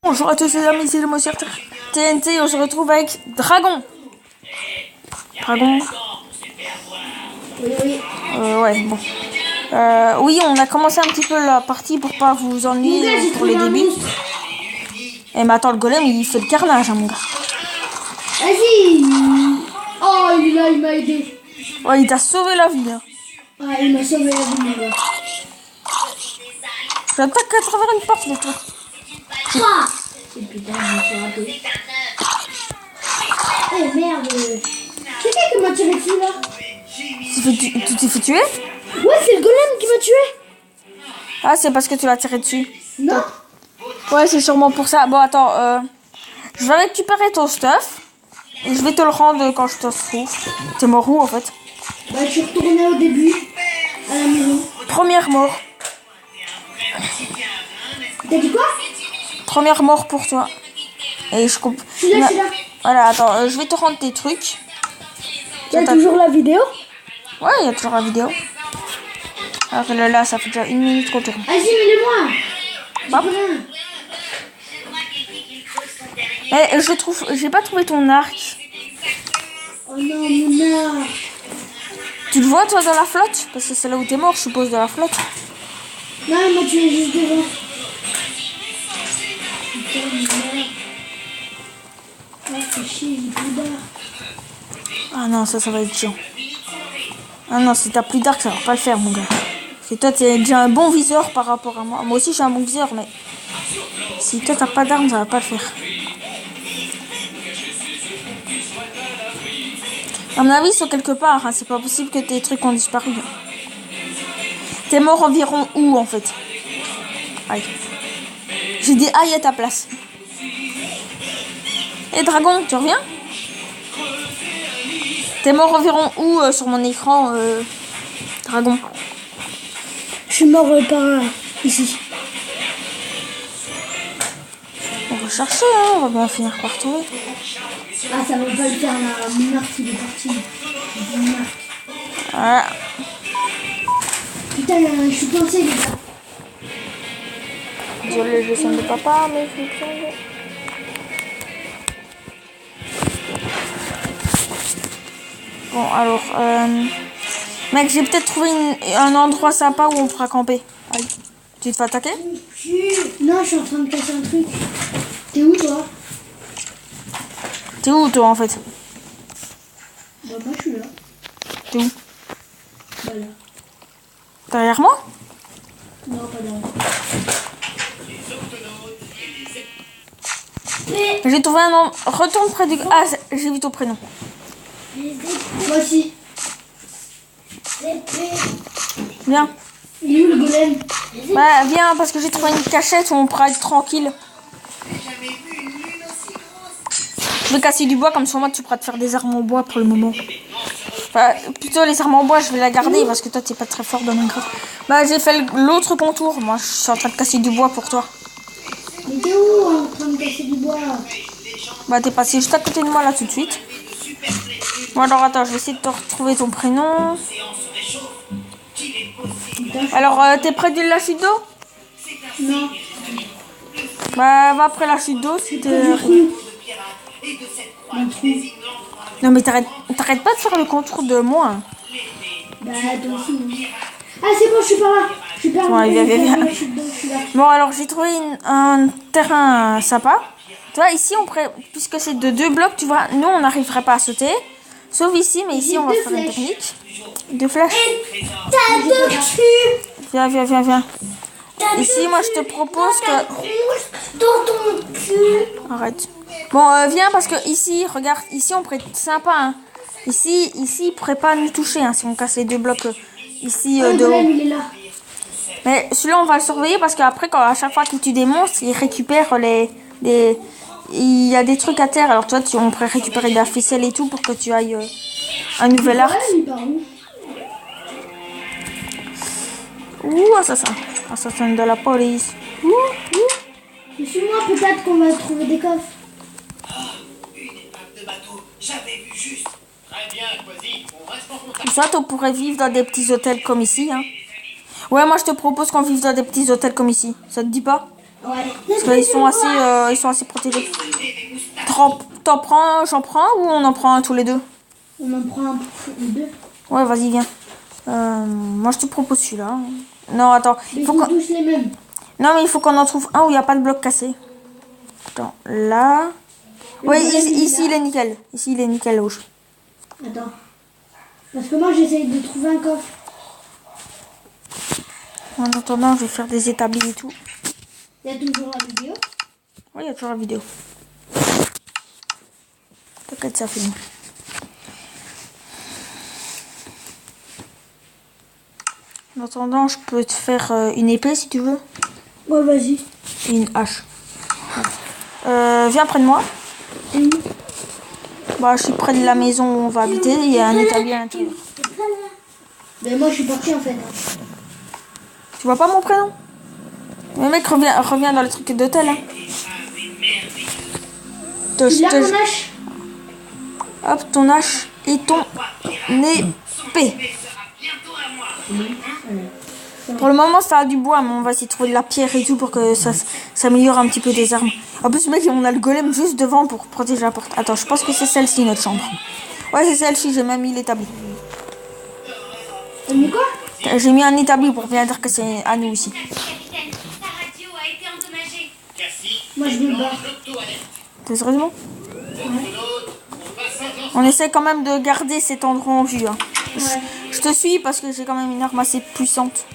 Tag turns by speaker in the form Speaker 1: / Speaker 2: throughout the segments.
Speaker 1: Bonjour à tous les amis, c'est le Monsieur TNT, on se retrouve avec Dragon. Dragon.
Speaker 2: Oui.
Speaker 1: Ouais, bon. Oui, on a commencé un petit peu la partie pour pas vous ennuyer pour les débuts. Et mais attends, le golem, il fait le carnage, hein, mon gars.
Speaker 2: Vas-y. Oh, il est là, il m'a aidé.
Speaker 1: Ouais, il t'a sauvé la vie, hein.
Speaker 2: Ah, il m'a sauvé la vie, mon gars.
Speaker 1: J'attaque à travers une porte, les toi.
Speaker 2: Ah et putain, je me suis raté. Oh merde. C'est qui qui m'a tiré dessus, là?
Speaker 1: Tu t'es fait tuer?
Speaker 2: Ouais, c'est le golem qui m'a tué.
Speaker 1: Ah, c'est parce que tu l'as tiré dessus.
Speaker 2: Non.
Speaker 1: Ouais, c'est sûrement pour ça. Bon, attends, je vais récupérer ton stuff. Et je vais te le rendre quand je te retrouve. T'es mort où, en fait?
Speaker 2: Bah, je suis retournée au début, à la maison.
Speaker 1: Première mort.
Speaker 2: T'as dit quoi?
Speaker 1: Première mort pour toi. Et je coupe.
Speaker 2: Je suis là.
Speaker 1: Voilà, attends, je vais te rendre tes trucs.
Speaker 2: Il y a toujours la vidéo?
Speaker 1: Ouais, il y a toujours la vidéo. Alors là, ça fait déjà 1 minute qu'on tourne.
Speaker 2: Vas-y, mets-le-moi.
Speaker 1: Hop. Eh, je trouve, j'ai pas trouvé ton arc.
Speaker 2: Oh non, mon arc.
Speaker 1: Tu le vois, toi, dans la flotte? Parce que c'est là où t'es mort, je suppose, de la flotte.
Speaker 2: Non, il m'a tué juste devant. Putain, mon arc. Ah, c'est chier, j'ai plus d'arc.
Speaker 1: Ah non, ça va être chiant. Ah non, si t'as plus d'arc, ça va pas le faire, mon gars. C'est toi, t'es déjà un bon viseur par rapport à moi. Moi aussi, j'ai un bon viseur, mais si toi, t'as pas d'arme, ça va pas le faire. À mon avis, ils sont quelque part. Hein. C'est pas possible que tes trucs ont disparu. T'es mort environ où, en fait? Aïe. J'ai dit aïe à ta place. Et Dragon, tu reviens? T'es mort environ où sur mon écran, Dragon?
Speaker 2: Je suis mort par ici.
Speaker 1: On va chercher, hein. On va bien finir par trouver.
Speaker 2: Ah, ça va pas le faire là. Mon arc, il est parti. Mon arc.
Speaker 1: Voilà.
Speaker 2: Putain, je suis coincée, les gars.
Speaker 1: Désolé, je sens de papa, mais je suis tombée. Bon, alors, mec, j'ai peut-être trouvé un endroit sympa où on pourra camper. Allez. Tu te fais attaquer?
Speaker 2: Non, je suis en train de casser un truc. T'es où, toi?
Speaker 1: T'es où, toi, en fait?
Speaker 2: Bah, moi, je suis là.
Speaker 1: T'es où?
Speaker 2: Bah, là.
Speaker 1: Derrière moi?
Speaker 2: Non, pas là.
Speaker 1: J'ai trouvé un nom. Retourne près du... Ah, j'ai vu ton prénom.
Speaker 2: Moi aussi.
Speaker 1: Viens.
Speaker 2: Il est où, le golem?
Speaker 1: Bah, viens, parce que j'ai trouvé une cachette où on pourra être tranquille. Je vais casser du bois, comme ça, moi, tu pourras te faire des armes en bois pour le moment. Enfin, plutôt les armes en bois, je vais la garder, parce que toi, t'es pas très fort dans Minecraft. Bah, j'ai fait l'autre contour. Moi, je suis en train de casser du bois pour toi.
Speaker 2: Mais t'es où en train de casser du bois?
Speaker 1: Bah, t'es passé juste à côté de moi, là, tout de suite. Bon, alors, attends, je vais essayer de te retrouver ton prénom. Alors, t'es près de la chute d'eau?
Speaker 2: Non.
Speaker 1: Bah, va après la chute d'eau, si t'es... Non, mais t'arrêtes pas de faire le contour de moi. Hein.
Speaker 2: Bah, toi aussi. Ah, c'est bon, je suis par là. Je suis par là.
Speaker 1: Ouais, viens. Bon, alors, j'ai trouvé un terrain sympa. Tu vois, ici, on pourrait... Puisque c'est de 2 blocs, tu vois, nous, on n'arriverait pas à sauter. Sauf ici, mais ici, on va faire une technique. 2 flèches.
Speaker 2: T'as 2 cul.
Speaker 1: Viens. Ici, moi, je te propose que...
Speaker 2: Dans ton cul.
Speaker 1: Arrête. Bon, viens, parce que ici, regarde, ici, on pourrait être sympa, hein. Ici, ils pourraient pas nous toucher, hein, si on casse les 2 blocs ici de haut.
Speaker 2: Il est là.
Speaker 1: Mais celui-là, on va le surveiller, parce qu'après, à chaque fois qu'il tue des monstres, il récupère il y a des trucs à terre. Alors, toi, on pourrait récupérer de la ficelle et tout pour que tu ailles un nouvel arc.
Speaker 2: Il part où?
Speaker 1: Ouh, assassin. Assassin de la police.
Speaker 2: Mais suis-moi, peut-être qu'on va trouver des coffres.
Speaker 1: Ça, on pourrait vivre dans des petits hôtels comme ici. Hein. Ouais, moi, je te propose qu'on vive dans des petits hôtels comme ici. Ça te dit pas?
Speaker 2: Ouais.
Speaker 1: Parce qu'ils sont assez protégés. T'en prends, j'en prends ou on en prend un tous les deux?
Speaker 2: On en prend un pour les deux.
Speaker 1: Ouais, vas-y, viens. Moi, je te propose celui-là. Non, attends.
Speaker 2: Mais ils sont tous les mêmes.
Speaker 1: Non, mais il faut qu'on en trouve un où il n'y a pas de bloc cassé. Attends, là. Oui, ici, il est nickel. Ici, il est nickel, rouge.
Speaker 2: Attends. Parce que moi, j'essaye de trouver un coffre.
Speaker 1: En attendant, je vais faire des établis et tout.
Speaker 2: Il y a toujours la vidéo.
Speaker 1: Oui, il y a toujours la vidéo. T'inquiète, ça filme. En attendant, je peux te faire une épée si tu veux.
Speaker 2: Ouais, vas-y.
Speaker 1: Et une hache. Viens près de moi. Bah, je suis près de la maison où on va habiter. Il y a un établi à l'intérieur.
Speaker 2: Mais moi, je suis partie en fait.
Speaker 1: Tu vois pas mon prénom? Mais mec, reviens dans le truc d'hôtel. Hein.
Speaker 2: Tu l'as mon hache?
Speaker 1: Hop, ton hache et ton épée. Pour le moment, ça a du bois, mais on va essayer de trouver de la pierre et tout pour que ça s'améliore un petit peu des armes. En plus, mec, on a le golem juste devant pour protéger la porte. Attends, je pense que c'est celle-ci, notre chambre. Ouais, c'est celle-ci, j'ai même mis l'établi.
Speaker 2: T'as mis quoi?
Speaker 1: J'ai mis un établi pour bien dire que c'est à nous ici.
Speaker 2: Moi, je me barre.
Speaker 1: T'es sérieusement? On essaie quand même de garder cet endroit en vue. Hein.
Speaker 2: Ouais.
Speaker 1: Je te suis parce que j'ai quand même une arme assez puissante.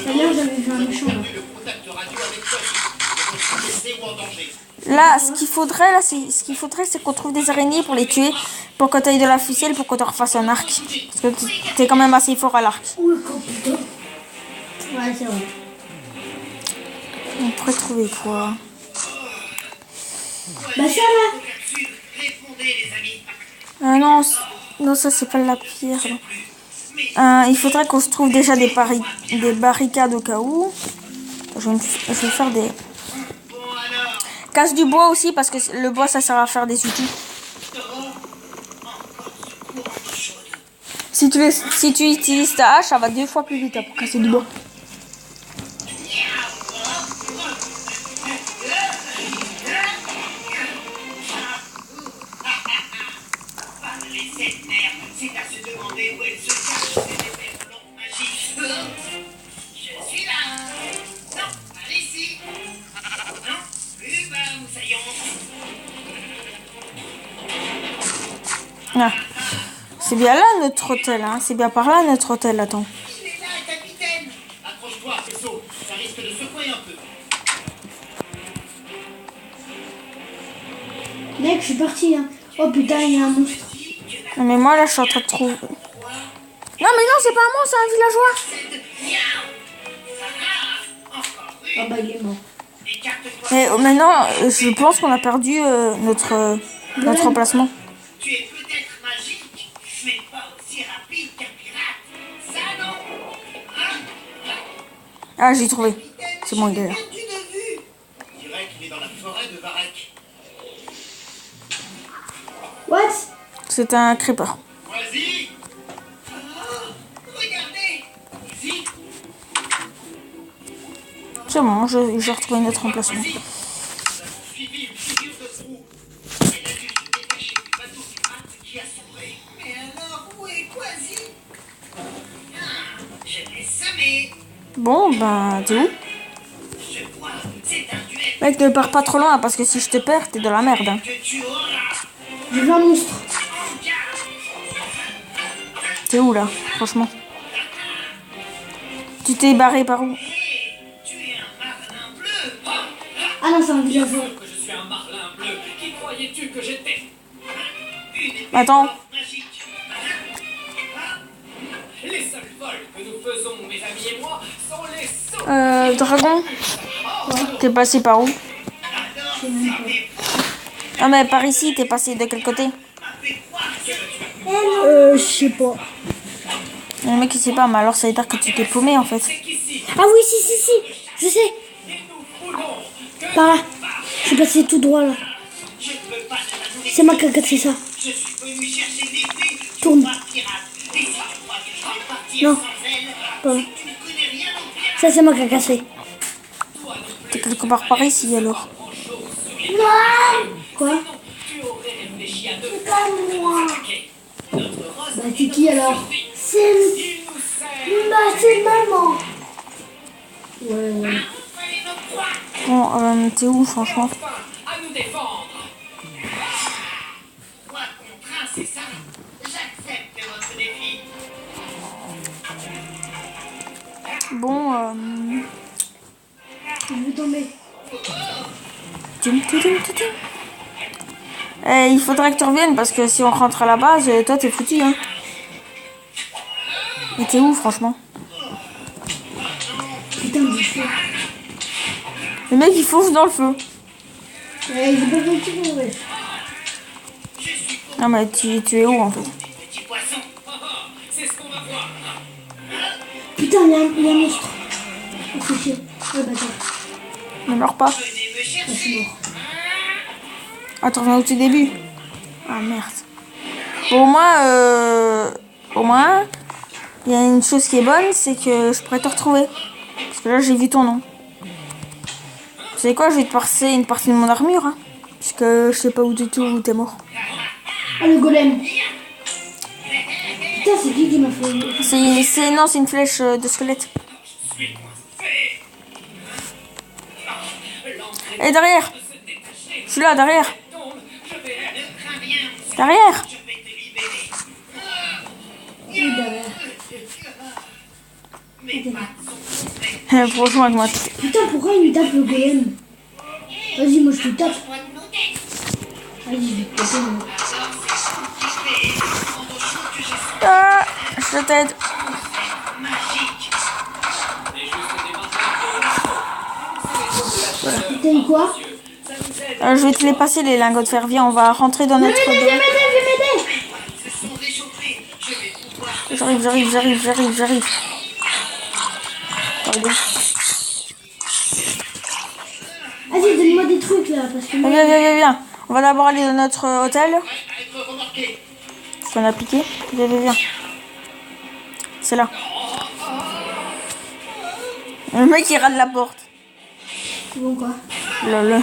Speaker 2: D'ailleurs, j'avais vu un méchant là.
Speaker 1: Là, ce qu'il faudrait, c'est qu'on trouve des araignées pour les tuer, pour que tu aies de la ficelle, pour que tu refasses un arc. Parce que tu es quand même assez fort à l'arc.
Speaker 2: Ouh, putain. Ouais, c'est vrai.
Speaker 1: On pourrait trouver quoi?
Speaker 2: Bah ça là.
Speaker 1: Non, non, ça c'est pas de la pierre. Il faudrait qu'on se trouve déjà des barricades au cas où. Je vais faire des... Casse du bois aussi parce que le bois ça sert à faire des outils. Si tu utilises ta hache, ça va 2 fois plus vite pour casser du bois. Ah. C'est bien là notre hôtel, hein. C'est bien par là notre hôtel, attends.
Speaker 3: Il est là, capitaine. Accroche-toi, vaisseau. Ça risque de secouer un peu.
Speaker 2: Mec, je suis parti. Hein. Oh putain, il y a un monstre.
Speaker 1: Non mais moi là je suis en train de trouver... Non mais non, c'est pas un monstre, c'est un villageois.
Speaker 2: Ah bah il est mort.
Speaker 1: Mais maintenant, je pense qu'on a perdu notre emplacement.
Speaker 3: Tu es peut-être magique, mais pas aussi rapide qu'un pirate. Ça non.
Speaker 1: Ah, j'ai trouvé. C'est bon, il est là.
Speaker 3: Perdu de vue. On dirait qu'il est dans la forêt de Varek.
Speaker 2: What?
Speaker 1: C'est un creeper.
Speaker 3: Vas-y. Regardez. Vas-y.
Speaker 1: C'est bon, j'ai retrouvé notre emplacement.
Speaker 3: Suivi une figure de proue. Elle a dû se détacher du bateau pirate qui a sombré. Mais alors, où est Quasi? Je l'ai semé.
Speaker 1: Bon, bah, t'es où?
Speaker 3: Je vois, c'est un duel
Speaker 1: Mec, ne pars pas trop loin parce que si je te perds, t'es dans la merde. Hein.
Speaker 3: que tu auras.
Speaker 2: J'ai vu un monstre.
Speaker 1: T'es où là, franchement? Tu t'es barré par où?
Speaker 3: Tu es un marlin bleu.
Speaker 2: Ah non, c'est un villageois.
Speaker 3: Que je suis un marlin bleu. Qui croyais-tu que j'étais?
Speaker 1: Attends.
Speaker 3: Magique. Les seuls vols que nous faisons, mes amis et moi, sont les sauts.
Speaker 1: Dragon? T'es passé par où? Ah mais par ici, t'es passé de quel côté?
Speaker 2: Je sais pas.
Speaker 1: Le mec il sait pas, mais alors ça veut dire que tu t'es paumé en fait.
Speaker 2: Ah oui, si, je sais. Par là. Je suis passé tout droit là. C'est ma cagade, c'est ça.
Speaker 3: Je suis venu chercher l'épée
Speaker 2: Tourne.
Speaker 3: pirate. Et si tu crois que je vais partir
Speaker 2: Non.
Speaker 3: sans elle,
Speaker 2: Pas là.
Speaker 3: tu ne connais rien au pirate.
Speaker 2: Ça, c'est moi qui a cassé.
Speaker 1: T'es quelque part par ici alors.
Speaker 2: Non. Quoi?
Speaker 3: Tu aurais réfléchi à deux
Speaker 2: C'est pas moi.
Speaker 3: Notre Rose
Speaker 2: Bah, c'est qui alors? C'est...
Speaker 3: il nous sert.
Speaker 2: Bah, c'est maman. Ouais.
Speaker 3: Fallait notre croix.
Speaker 1: Bon, t'es où franchement?
Speaker 3: Enfin, à nous défendre. Quoi contre un, c'est ça? J'accepte votre défi.
Speaker 1: Bon,
Speaker 2: Je vais tomber.
Speaker 1: tim, tim, tim, tim, tim. Eh, il faudrait que tu reviennes parce que si on rentre à la base, toi t'es foutu hein. Et t'es où franchement?
Speaker 2: Putain, du feu.
Speaker 1: Le mec il fonce dans le feu.
Speaker 2: Ouais, j'ai pas compris pour vrai.
Speaker 1: Non mais tu es où en fait?
Speaker 3: Petit poisson. C'est ce qu'on va voir.
Speaker 2: Putain, il y a un monstre. Oh, c'est chiant. Ouais, bâtard.
Speaker 1: Ne meurs pas.
Speaker 3: Venez me
Speaker 2: Ah, je
Speaker 3: chercher.
Speaker 2: suis mort.
Speaker 1: Ah, tu reviens au tout début. Ah merde. Au moins, il y a une chose qui est bonne, c'est que je pourrais te retrouver. Parce que là, j'ai vu ton nom. Tu sais quoi, je vais te passer une partie de mon armure, hein. Puisque je sais pas où du tout où t'es mort.
Speaker 2: Ah, le golem. Putain, c'est qui m'a fait...
Speaker 1: Non, c'est une flèche de squelette. Et derrière. Je suis là, derrière. Derrière.
Speaker 3: Je vais te libérer.
Speaker 2: Oui, derrière.
Speaker 3: Mes pattes sont complètes.
Speaker 1: Franchement, avec moi.
Speaker 2: Putain, pourquoi il me tape le golem? Vas-y, moi je te tape.
Speaker 3: Moi de nos têtes.
Speaker 2: Vas-y, je vais te taper. Moi.
Speaker 1: Ah, je t'aide.
Speaker 3: Magique.
Speaker 2: T'as eu quoi?
Speaker 1: Je vais te les passer, les lingots de fer. Viens, on va rentrer dans notre...
Speaker 2: Viens m'aider.
Speaker 3: Se sont réchauffés. Je vais pouvoir.
Speaker 1: J'arrive. Pardon.
Speaker 2: Vas-y, donne-moi des trucs là, parce que moi...
Speaker 1: Viens. On va d'abord aller dans notre hôtel
Speaker 3: À être remarqué.
Speaker 1: qu'on a piqué. Viens. C'est là. Le mec il rate la porte.
Speaker 2: C'est bon quoi?
Speaker 1: Lol.
Speaker 2: On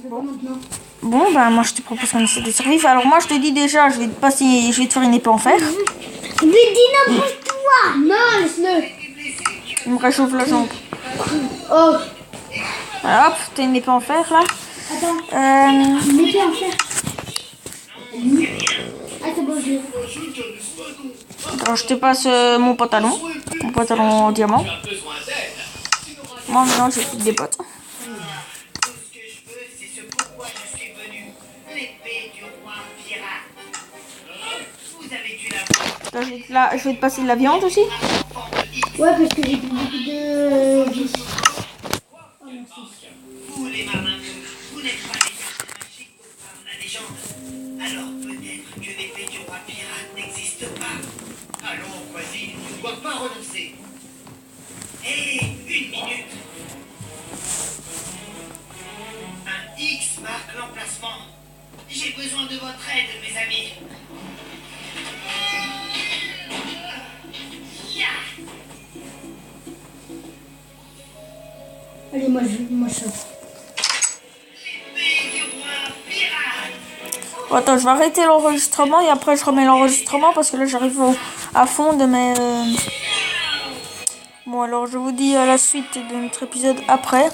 Speaker 2: fait quoi maintenant?
Speaker 1: Bon, bah moi je te propose qu'on essaie de survivre. Alors moi je te dis déjà, je vais te faire une épée en fer.
Speaker 2: Mais dis n'importe quoi. Non, laisse-le.
Speaker 1: Il me réchauffe la jambe.
Speaker 2: Oh,
Speaker 1: Voilà, hop, t'as une épée en fer là.
Speaker 2: attends,
Speaker 1: Euh,
Speaker 2: une épée en fer. Ah, c'est bon, je l'ai.
Speaker 1: alors je te passe mon pantalon en diamant. Moi maintenant j'ai des bottes.
Speaker 3: Tout ce que je veux, c'est ce pourquoi je suis venu. L'épée du roi pirate. Vous avez dû la voir.
Speaker 1: Là, je vais te passer de la viande aussi.
Speaker 3: Enfant de X.
Speaker 2: Ouais, parce que j'ai plus beaucoup de vie. Oh, merci.
Speaker 3: Vous, les marins, vous n'êtes pas les gardes magiques par la légende. Alors peut-être que l'épée du roi pirate n'existe pas. Allons, voisine, tu ne dois pas renoncer. Hé, une minute. Un X marque l'emplacement. J'ai besoin de votre aide, mes amis. Ya.
Speaker 2: Allez, moi je sors.
Speaker 3: L'épée du roi pirate.
Speaker 1: Attends, je vais arrêter l'enregistrement et après je remets l'enregistrement parce que là j'arrive à fond de mes... Bon alors je vous dis à la suite de notre épisode après.